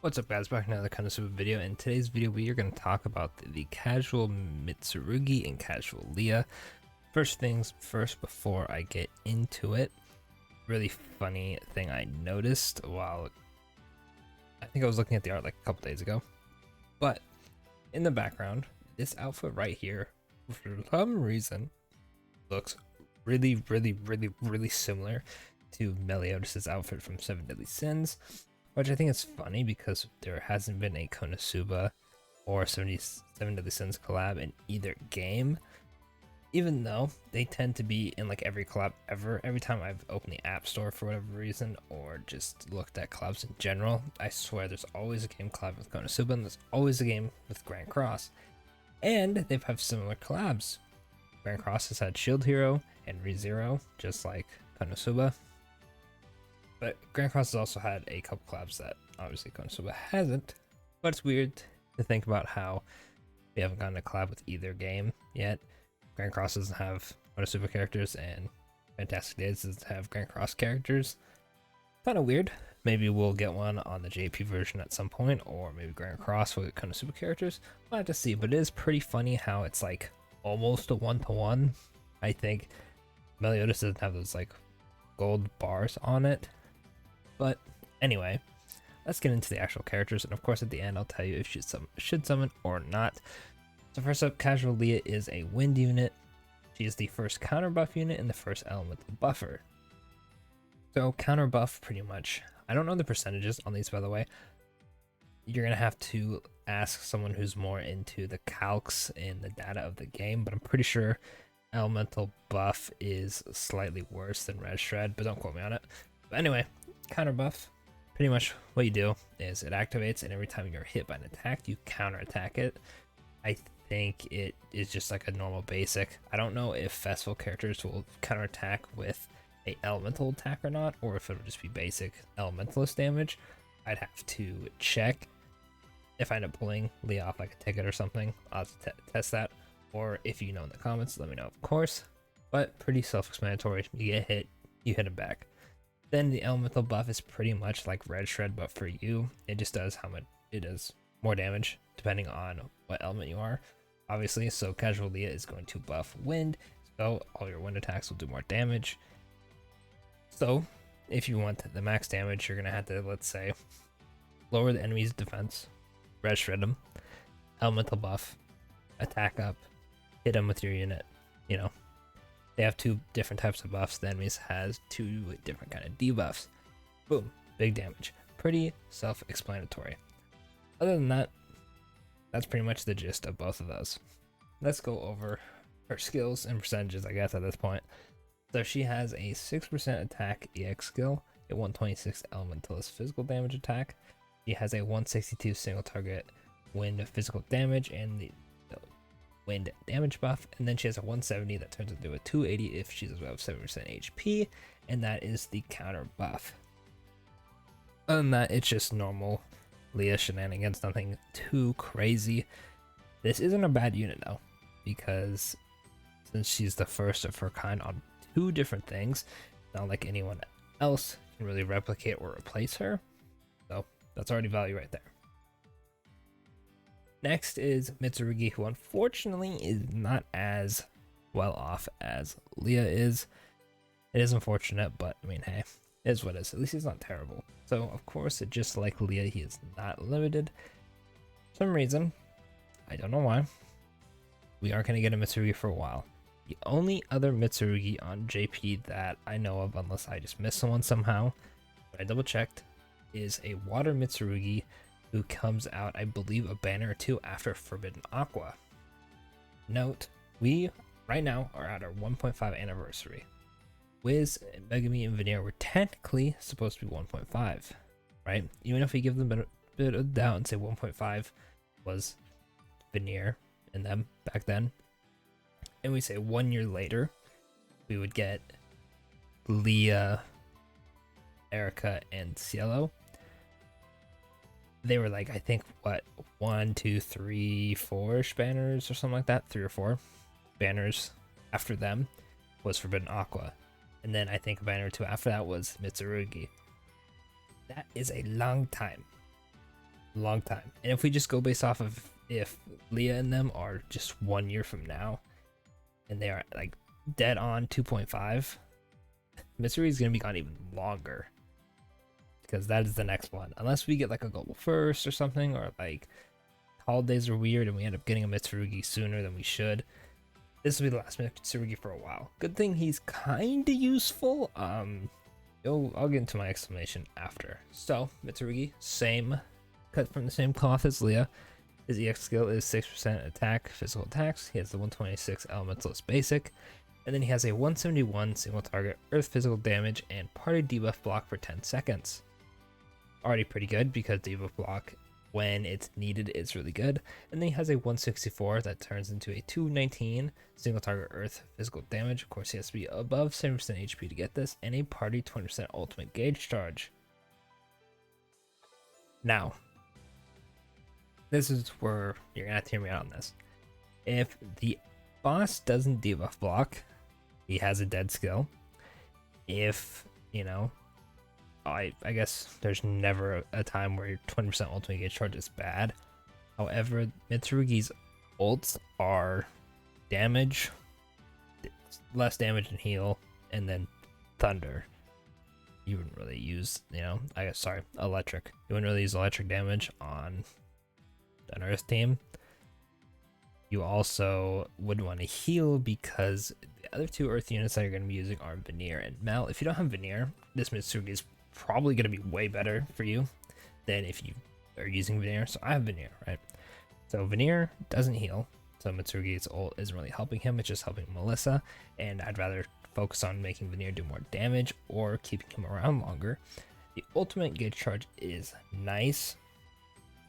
What's up guys, back in another Konosuba video. In today's video we are going to talk about the casual Mitsurugi and casual Leah. First things first, before I get into it, really funny thing I noticed while I think I was looking at the art like a couple days ago, but in the background this outfit right here for some reason looks really similar to Meliodas' outfit from Seven Deadly Sins, which I think is funny because there hasn't been a Konosuba or 77 Deadly Sins collab in either game, even though they tend to be in like every collab ever. Every time I've opened the App Store for whatever reason or just looked at collabs in general, I swear there's always a game collab with Konosuba and there's always a game with Grand Cross. And they've had similar collabs. Grand Cross has had Shield Hero and ReZero, just like Konosuba. But Grand Cross has also had a couple collabs that obviously Konosuba hasn't. But it's weird to think about how we haven't gotten a collab with either game yet. Grand Cross doesn't have Konosuba characters and Fantastic Days doesn't have Grand Cross characters. Kind of weird. Maybe we'll get one on the JP version at some point, or maybe Grand Cross will get Konosuba characters. We'll have to see, but it is pretty funny how it's like almost a one-to-one. I think Meliodas doesn't have those like gold bars on it. But anyway, let's get into the actual characters, and of course at the end I'll tell you if she should summon or not. So first up, Casual Leah is a wind unit. She is the first counter buff unit and the first elemental buffer. So counter buff pretty much, I don't know the percentages on these by the way. You're gonna have to ask someone who's more into the calcs in the data of the game, but I'm pretty sure elemental buff is slightly worse than red shred, but don't quote me on it. But anyway, counter buff, pretty much what you do is it activates, and every time you're hit by an attack you counter attack it. I think it is just like a normal basic. I don't know if festival characters will counter attack with a elemental attack or not, or if it'll just be basic elementalist damage. I'd have to check. If I end up pulling Leah off like a ticket or something, I'll have to test that, or if you know in the comments, let me know of course. But pretty self-explanatory. You get hit, you hit him back. Then the elemental buff is pretty much like red shred, but for you it just does how much it does more damage depending on what element you are, obviously. So Casual Leah is going to buff wind, so all your wind attacks will do more damage. So if you want the max damage, you're gonna have to, let's say, lower the enemy's defense, red shred them, elemental buff, attack up, hit them with your unit. You know, they have two different types of buffs. The enemies has two different kind of debuffs. Boom, big damage. Pretty self-explanatory. Other than that, that's pretty much the gist of both of those. Let's go over her skills and percentages, I guess, at this point. So she has a 6% attack EX skill, a 126 elementalist physical damage attack. She has a 162 single target wind physical damage and the wind damage buff, and then she has a 170 that turns into a 280 if she's above 7% HP, and that is the counter buff. Other than that, it's just normal Leah shenanigans, nothing too crazy. This isn't a bad unit though, because since she's the first of her kind on two different things, not like anyone else can really replicate or replace her, so that's already value right there. Next is Mitsurugi, who unfortunately is not as well off as Leah is. It is unfortunate, but I mean, hey, it is what it is. At least he's not terrible. So of course, just like Leah, he is not limited. For some reason, I don't know why, we aren't going to get a Mitsurugi for a while. The only other Mitsurugi on JP that I know of, unless I just missed someone somehow, but I double checked, is a water Mitsurugi who comes out, I believe, a banner or two after Forbidden Aqua. Note, we right now are at our 1.5 anniversary. Wiz, Megami, and Veneer were technically supposed to be 1.5, right? Even if we give them a bit of doubt and say 1.5 was Veneer and them back then, and we say 1 year later, we would get Leah, Erica, and Cielo. They were like, I think, what, 1, 2, 3, 4-ish banners or something like that. 3 or 4 banners after them was Forbidden Aqua. And then I think a banner or two after that was Mitsurugi. That is a long time. long time. And if we just go based off of if Leah and them are just 1 year from now, and they are like dead on 2.5, Mitsurugi is gonna be gone even longer, because that is the next one. Unless we get like a global first or something, or like holidays are weird and we end up getting a Mitsurugi sooner than we should. This will be the last Mitsurugi for a while. Good thing he's kinda useful. I'll get into my explanation after. So Mitsurugi, same, cut from the same cloth as Leah. His EX skill is 6% attack, physical attacks. He has the 126 elementalist basic, and then he has a 171 single target earth physical damage and party debuff block for 10 seconds. Already pretty good, because debuff block when it's needed is really good. And then he has a 164 that turns into a 219 single target earth physical damage. Of course, he has to be above 7% HP to get this, and a party 20% ultimate gauge charge. Now, this is where you're gonna have to hear me out on this. If the boss doesn't debuff block, he has a dead skill. If, you know, I guess there's never a time where your 20% ultimate gauge charge is bad. However, Mitsurugi's ults are damage, less damage and heal, and then thunder. You wouldn't really use, electric. You wouldn't really use electric damage on an earth team. You also would want to heal, because the other two earth units that you're going to be using are Veneer and Mel. If you don't have Veneer, this Mitsurugi is probably going to be way better for you than if you are using Veneer. So I have Veneer, right? So Veneer doesn't heal, so Mitsurugi's ult isn't really helping him, it's just helping Melissa, and I'd rather focus on making Veneer do more damage or keeping him around longer. The ultimate gauge charge is nice,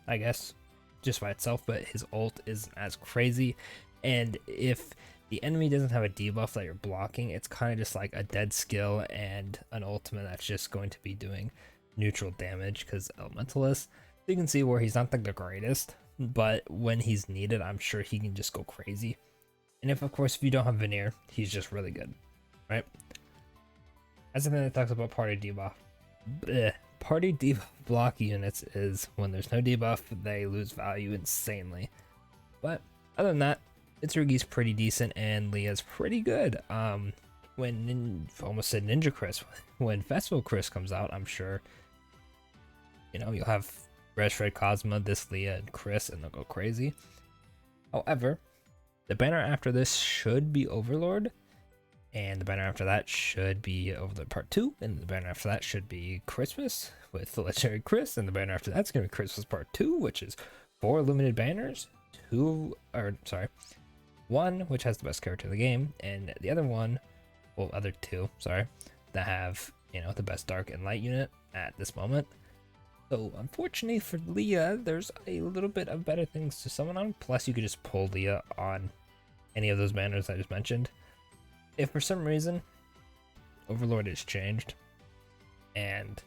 I guess, just by itself, but his ult isn't as crazy. And if the enemy doesn't have a debuff that you're blocking, it's kind of just like a dead skill and an ultimate that's just going to be doing neutral damage, because elementalist. You can see where he's not like the greatest, but when he's needed, I'm sure he can just go crazy. And if you don't have Veneer, he's just really good, right? That's something that talks about party debuff. Party debuff block units is when there's no debuff, they lose value insanely. But other than that, Mitsurugi's pretty decent and Leah's pretty good. Almost said Ninja Chris. When Festival Chris comes out, I'm sure, you'll have Red Red Cosma, this Leah, and Chris, and they'll go crazy. However, the banner after this should be Overlord, and the banner after that should be Overlord Part 2, and the banner after that should be Christmas with the Legendary Chris, and the banner after that's going to be Christmas Part 2, which is 4 limited banners, 1 which has the best character in the game, and the other one, other 2, that have, the best dark and light unit at this moment. So unfortunately for Leah, there's a little bit of better things to summon on, plus you could just pull Leah on any of those banners I just mentioned. If for some reason Overlord is changed and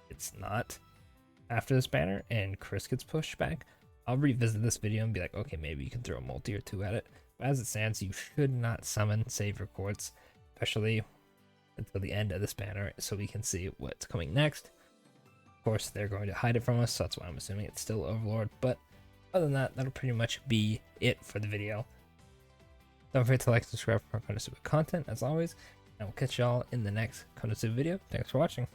it's not after this banner and Chris gets pushed back, I'll revisit this video and be like, okay, maybe you can throw a multi or 2 at it. But as it stands, you should not summon save your quartz, especially until the end of this banner, so we can see what's coming next. Of course, they're going to hide it from us, so that's why I'm assuming it's still Overlord. But other than that, that'll pretty much be it for the video. Don't forget to like and subscribe for more Konosuba content, as always, and we'll catch y'all in the next Konosuba video. Thanks for watching.